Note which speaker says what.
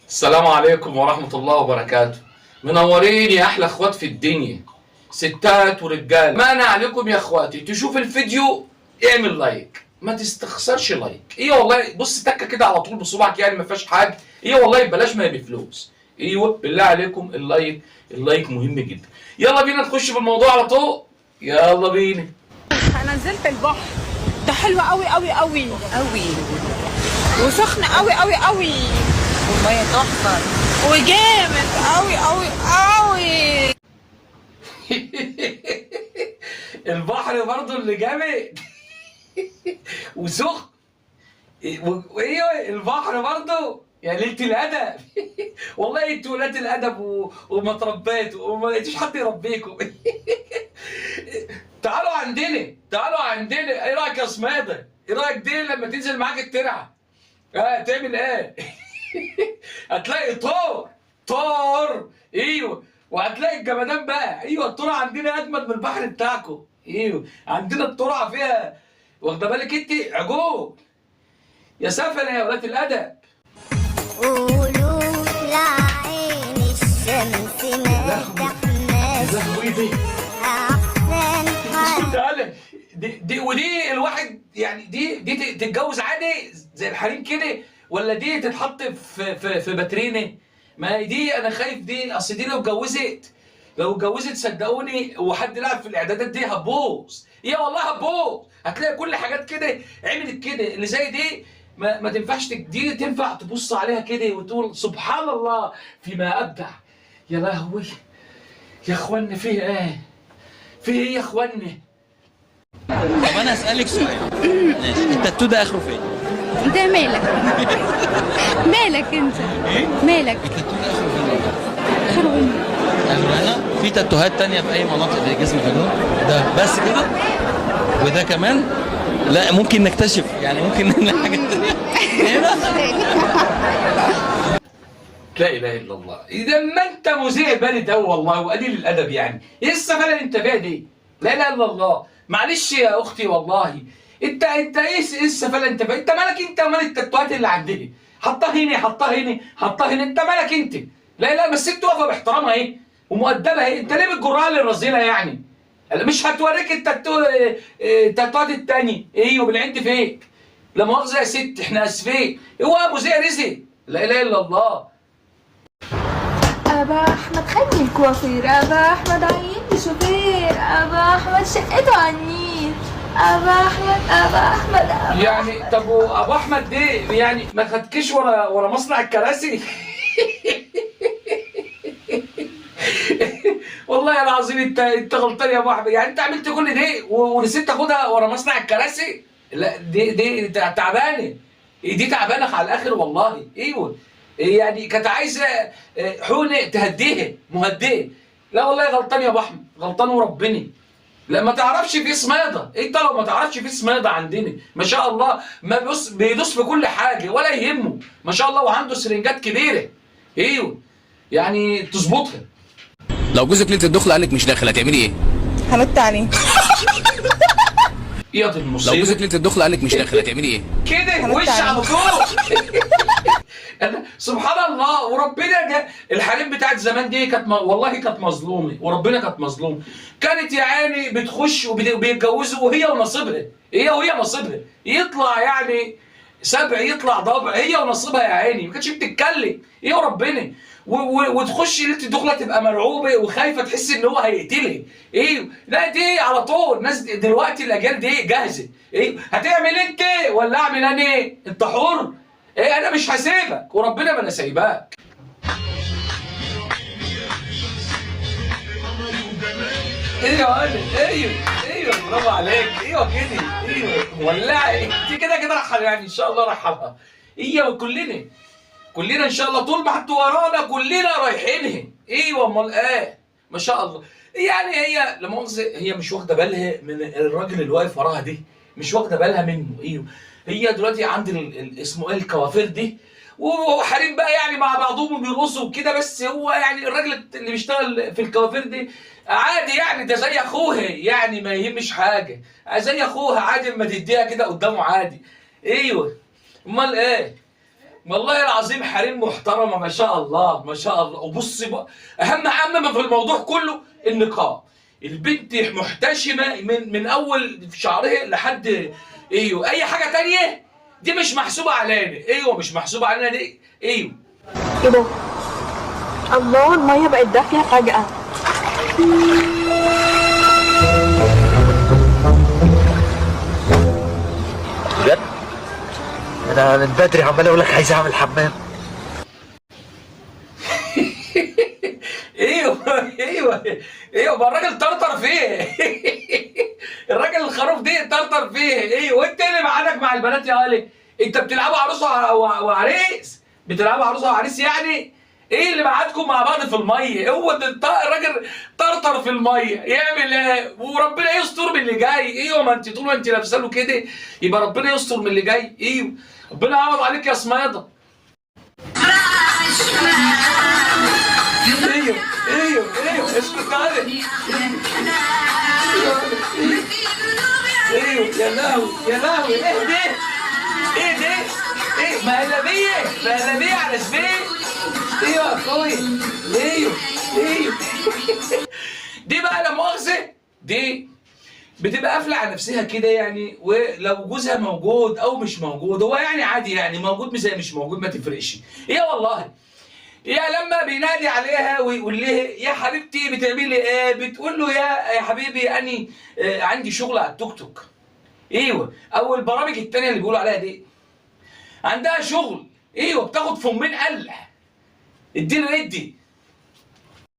Speaker 1: السلام عليكم ورحمة الله وبركاته. منورين يا أحلى أخوات في الدنيا، ستات ورجال. ما أنا عليكم يا أخواتي تشوف الفيديو اعمل لايك، ما تستخسرش لايك. إيه والله، بص تكة كده على طول بصبعك، يعني ما فيهاش حاجة. إيه والله بلاش، ما هي بفلوس. أيوه بالله عليكم اللايك، اللايك مهم جدا. يلا بينا نخش في الموضوع على طول، يلا بينا.
Speaker 2: انا نزلت البحر ده حلو قوي قوي قوي
Speaker 3: قوي
Speaker 2: وسخن قوي قوي قوي
Speaker 3: والميه تحفه.
Speaker 2: وجامد قوي قوي قوي.
Speaker 1: البحر برضو اللي جامد وسخن. وايوه البحر برضه يا ليله الادب. والله انتوا ولاد الادب وما تربيتوا وما لقيتوش حد يربيكم. تعالوا عندنا، تعالوا عندنا. ايه رايك يا سماده؟ ايه رايك دي لما تنزل معاك الترعه؟ تعمل ايه؟ هتلاقي طور ايوه، وهتلاقي الجمدان بقى. ايوه الترعه عندنا اجمد من البحر بتاعكم. ايوه عندنا الترعه فيها، واخده بالك انت، عجول. يا سفلة يا ولاد الأدب.
Speaker 4: قولوا لعين الشمس ما تحماش
Speaker 1: دي
Speaker 4: أحسن حاجة.
Speaker 1: تعالى دي ودي الواحد يعني دي تتجوز عادي زي الحريم كده، ولا دي تتحط في باترينه؟ ما هي دي انا خايف، دي اصل دي لو اتجوزت صدقوني وحد لعب في الاعدادات دي هتبوظ. يا والله هتبوظ، هتلاقي كل حاجات كده عملت كده. اللي زي دي ما تنفعش، دي تنفع تبص عليها كده وتقول سبحان الله فيما ابدع. يا لهوي يا اخوانا، فيه ايه؟ فيه ايه يا اخوانا؟
Speaker 5: طب انا اسالك سؤال، ماشي التاتو ده اخره فين؟
Speaker 6: انت مالك؟ مالك انت؟ مالك؟
Speaker 5: التاتو ده اخره فين؟
Speaker 6: اخره امي.
Speaker 5: اخره هنا؟ في تاتوهات تانية في اي مناطق في جسمك غير ده بس كده؟ وده كمان؟ لا ممكن نكتشف، يعني ممكن نعمل حاجات تانية هنا؟
Speaker 1: لا اله الا الله. اذا ما انت مذيع بارد قوي والله وقليل الادب، يعني ايه السفاله اللي انت فيها دي؟ لا اله الا الله. معلش يا اختي والله، انت ايه السفاله اللي انت فيها؟ انت مالك انت ومال التاتوهات اللي عندنا؟ حطها هنا حطها هنا حطها هنا، انت مالك انت؟ لا بس انت واقفه باحترامها اهي ومؤدبه اهي، انت ليه بتجرها للرذيله يعني؟ مش هتوريك التاتوهات التانية. ايوه بالعند فيك. لا مؤاخذه يا ست، احنا اسفين. هو مذيع رزق. لا اله الا الله.
Speaker 6: أبا أحمد خدني الكوافير، أبا أحمد عيني شوفير، أبا أحمد شقته على النيل، أبا أحمد.
Speaker 1: يعني طب وابو احمد دي يعني ما خدكش ورا مصنع الكراسي؟ والله العظيم انت غلطان يا ابو احمد. يعني انت عملت كل دي ونسيت تاخدها ورا مصنع الكراسي؟ لا دي تعبانه، دي تعبانه على الاخر والله. ايوه يعني كانت عايزه حونه تهديها مهديه. لا والله غلطان يا ابو احمد، غلطان وربنا. لا ما تعرفش في صماده. انت لو ما تعرفش في صماده عندنا ما شاء الله، ما بيدوس في كل حاجه ولا يهمه ما شاء الله، وعنده سرنجات كبيره. ايوه يعني تظبطها.
Speaker 7: لو جوزك ليله الدخله قال لك مش داخل هتعملي ايه؟
Speaker 2: هنط عليه.
Speaker 1: يا دي
Speaker 7: لو
Speaker 1: المصيبه.
Speaker 7: جوزك ليله الدخله قال لك مش داخل هتعملي ايه؟
Speaker 1: كده وش على طول. سبحان الله وربنا. ده الحريم بتاعت زمان دي كانت والله كانت مظلومه، وربنا كانت مظلومه. كانت يا عيني بتخش وبيتجوزوا وهي ونصيبها، وهي نصيبها يطلع يعني سبع يطلع ضبع، هي ونصيبها يا عيني. ما كانتش بتتكلم. ايه وربنا. وتخش ليله الدخله تبقى مرعوبه وخايفه، تحس ان هو هيقتلها. ايوه لا دي على طول. ناس دلوقتي الاجيال دي جاهزه. ايوه هتعمل انت ولا اعمل انا؟ انت حر. ايه انا مش هسيبك وربنا ما انا سايباك. ايوه ايوه برافو عليك. ايوه كده ايوه ولعي انت كده رحل يعني ان شاء الله رحلها. ايوه كلنا ان شاء الله طول ما انتوا ورانا كلنا رايحينها. ايوه امال ايه؟ ما شاء الله. يعني هي لا مؤاخذه هي مش واخده بالها من الراجل اللي واقف وراها دي، مش واخده بالها منه. ايوه هي دلوقتي عند اسمه ايه الكوافير دي، وحريم بقى يعني مع بعضهم بيرقصوا وكده. بس هو يعني الراجل اللي بيشتغل في الكوافير دي عادي يعني، ده زي اخوها يعني ما يهمش حاجه، زي اخوها عادي، اما تديها كده قدامه عادي. ايوه امال ايه؟ والله العظيم حريم محترمه ما شاء الله ما شاء الله. وبص بقى، اهم ما في الموضوع كله النقاب. البنت محتشمه من اول شعرها لحد ايوه. اي حاجه تانية دي مش محسوبه علينا. ايوه مش محسوبه علينا دي. ايوه
Speaker 2: ايه ده؟ الله، الميه بقت دافيه فجأة.
Speaker 8: بجد؟ انا من بدري عمال اقول لك عايز اعمل حمام.
Speaker 1: ايوه ما الراجل طرطر فيه. الراجل الخروف دي طرطر فيه. ايوه وانت اللي معاك مع البنات يا علي؟ انت بتلعبوا عروسه وعريس؟ بتلعبوا عروسه وعريس يعني؟ ايه اللي بعتكم مع بعض في الميه؟ هو الراجل طرطر في الميه يعمل ايه؟ وربنا يستر من اللي جاي. ايوه ما انت طول ما انت لابسه له كده يبقى ربنا يستر من اللي جاي. ايوه ربنا يعوض عليك يا سميضه. ايوه اسكت تعالى. ايوه يا لهوي ايه ده؟ ايه مهلبيه على سبيل. ايوه يا اخويا. ايوه دي بقى لا مؤاخذه دي بتبقى قافله على نفسها كده يعني. ولو جوزها موجود او مش موجود هو يعني عادي يعني، موجود زي مش موجود ما تفرقش. ايه والله يا لما بينادي عليها ويقول لها يا حبيبتي بتعملي ايه؟ بتقول له يا حبيبي اني عندي شغل على التوك توك. ايوه او البرامج التانيه اللي بيقولوا عليها دي عندها شغل. ايوه بتاخد فمين قلع. اديني ادي